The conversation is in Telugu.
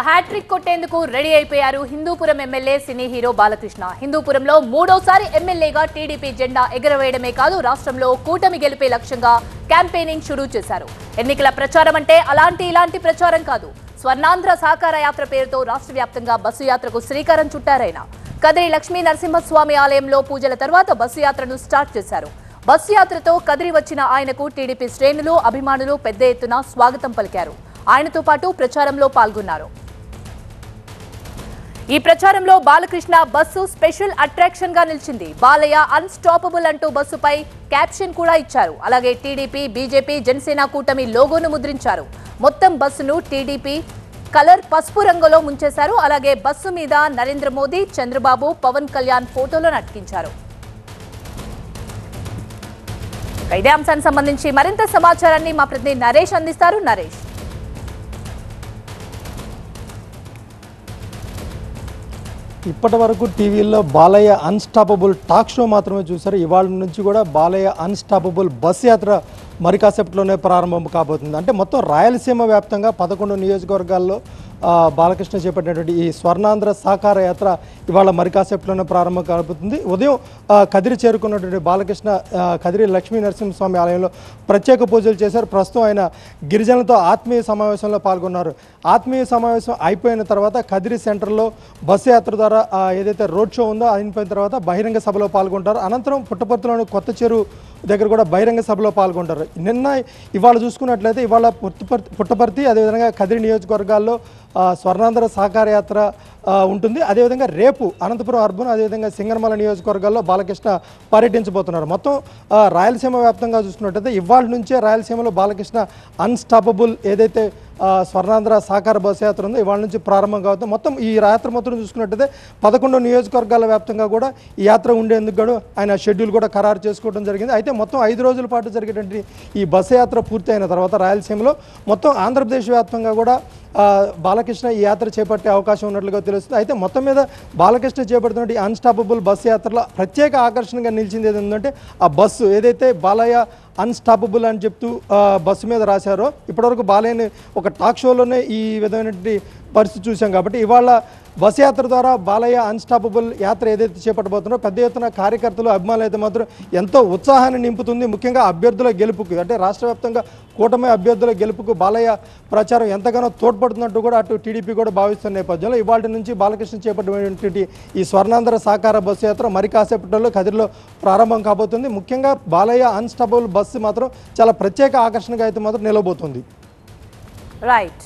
హ్యాట్రిక్ కొట్టేందుకు రెడీ అయిపోయారు Hindupuram MLA cine hero Balakrishna. హిందూపురంలో మూడోసారి ఎమ్మెల్యేగా టీడీపీ జెండా ఎగరవేయడమే కాదు, రాష్ట్రంలో కూటమి గెలిపే లక్ష్యంగా క్యాంపెయినింగ్ షురూ చేశారు. ఎన్నికల ప్రచారం అంటే ఇలాంటి ప్రచారం కాదు. స్వర్ణాంధ్ర సాకార యాత్ర పేరుతో రాష్ట్ర వ్యాప్తంగా బస్సు యాత్రకు శ్రీకారం చుట్టారైన. కదిరి లక్ష్మీ నరసింహస్వామి ఆలయంలో పూజల తర్వాత బస్సు యాత్రను స్టార్ట్ చేశారు. బస్సు యాత్రతో కదిరి వచ్చిన ఆయనకు టీడీపీ శ్రేణులు, అభిమానులు పెద్ద ఎత్తున స్వాగతం పలికారు. ఆయనతో పాటు ప్రచారంలో పాల్గొన్నారు. ఈ ప్రచారంలో బాలకృష్ణ బస్సు స్పెషల్ అట్రాక్షన్ గా నిలిచింది. బాలయ్య అన్స్టాపబుల్ అంటూ బస్సుపై క్యాప్షన్ కూడా ఇచ్చారు. అలాగే టీడీపీ, బీజేపీ, జనసేన కూటమి లోగోను ముద్రించారు. మొత్తం బస్సును టీడీపీ కలర్ పసుపు రంగులో ముంచేశారు. అలాగే బస్సు మీద నరేంద్ర మోదీ, చంద్రబాబు, పవన్ కళ్యాణ్ ఫోటోలను అతికించారు. ఇదే అంశానికి సంబంధించి మరింత సమాచారాన్ని మా ప్రతినిధి నరేష్ అందిస్తారు. నరేష్, ఇప్పటి వరకు టీవీలో బాలయ్య అన్స్టాపబుల్ టాక్ షో మాత్రమే చూశారు. ఇవాళ నుంచి కూడా బాలయ్య అన్స్టాపబుల్ బస్ యాత్ర మరి కాసేపట్లోనే ప్రారంభం కాబోతుంది. అంటే మొత్తం రాయలసీమ వ్యాప్తంగా 11 నియోజకవర్గాల్లో బాలకృష్ణ చేపట్టినటువంటి ఈ స్వర్ణాంధ్ర సాకార యాత్ర ఇవాళ మరి కాసేపట్లోనే ప్రారంభం కాబోతుంది. ఉదయం కదిరి చేరుకున్నటువంటి బాలకృష్ణ కదిరి లక్ష్మీ నరసింహస్వామి ఆలయంలో ప్రత్యేక పూజలు చేశారు. ప్రస్తుతం ఆయన గిరిజనులతో ఆత్మీయ సమావేశంలో పాల్గొన్నారు. ఆత్మీయ సమావేశం అయిపోయిన తర్వాత కదిరి సెంటర్లో బస్సు యాత్ర ద్వారా ఏదైతే రోడ్ షో ఉందో అయిపోయిన తర్వాత బహిరంగ సభలో పాల్గొంటారు. అనంతరం పుట్టపర్తిలోని కొత్త చెరువు దగ్గర కూడా బహిరంగ సభలో పాల్గొంటారు. ఇవాళ చూసుకున్నట్లయితే ఇవాళ పుట్టపర్తి అదేవిధంగా కదిరి నియోజకవర్గాల్లో స్వర్ణాంధ్ర సాకార యాత్ర ఉంటుంది. అదేవిధంగా రేపు అనంతపురం అర్బన్ అదేవిధంగా సింగనమల నియోజకవర్గాల్లో బాలకృష్ణ పర్యటించబోతున్నారు. మొత్తం రాయలసీమ వ్యాప్తంగా చూసుకున్నట్లయితే ఇవాళ నుంచే రాయలసీమలో బాలకృష్ణ అన్స్టాపబుల్ ఏదైతే స్వర్ణాంధ్ర సాకార బస్ యాత్ర ఉందో ఇవాళ నుంచి ప్రారంభం కావుతుంది. మొత్తం ఈ యాత్ర మొత్తం చూసుకున్నట్టయితే 11 నియోజకవర్గాల వ్యాప్తంగా కూడా ఈ యాత్ర ఉండేందుకు కూడా ఆయన షెడ్యూల్ కూడా ఖరారు చేసుకోవడం జరిగింది. అయితే మొత్తం 5 రోజుల పాటు జరిగేటువంటి ఈ బస్సు యాత్ర పూర్తి అయిన తర్వాత రాయలసీమలో మొత్తం ఆంధ్రప్రదేశ్ వ్యాప్తంగా కూడా బాలకృష్ణ ఈ యాత్ర చేపట్టే అవకాశం ఉన్నట్లుగా తెలుస్తుంది. అయితే మొత్తం మీద బాలకృష్ణ చేపడుతున్న ఈ అన్స్టాపబుల్ బస్సు యాత్రలో ప్రత్యేక ఆకర్షణగా నిలిచింది ఏంటంటే ఆ బస్సు ఏదైతే బాలయ్య అన్స్టాపబుల్ అని చెప్తూ బస్సు మీద రాశారో, ఇప్పటివరకు బాలయ్యని ఒక టాక్ షోలోనే ఈ విధమైనటువంటి పరిస్థితి చూసాం. కాబట్టి ఇవాళ బస్ యాత్ర ద్వారా బాలయ్య అన్స్టాపబుల్ యాత్ర ఏదైతే చేపట్టబోతున్నారో పెద్ద ఎత్తున కార్యకర్తలు, అభిమానులు అయితే మాత్రం ఎంతో ఉత్సాహాన్ని నింపుతుంది. ముఖ్యంగా అభ్యర్థుల గెలుపుకు, అంటే రాష్ట్ర వ్యాప్తంగా కూటమి అభ్యర్థుల గెలుపుకు బాలయ్య ప్రచారం ఎంతగానో తోడ్పడుతున్నట్టు కూడా అటు టీడీపీ కూడా భావిస్తున్న నేపథ్యంలో ఇవాళ నుంచి బాలకృష్ణ చేపట్టినటువంటి ఈ స్వర్ణాంధ్ర సాకార బస్సు యాత్ర మరి కాసేపట్లో కదిరిలో ప్రారంభం కాబోతుంది. ముఖ్యంగా బాలయ్య అన్స్టాపబుల్ బస్సు మాత్రం చాలా ప్రత్యేక ఆకర్షణగా అయితే మాత్రం నిలబోతుంది. రైట్.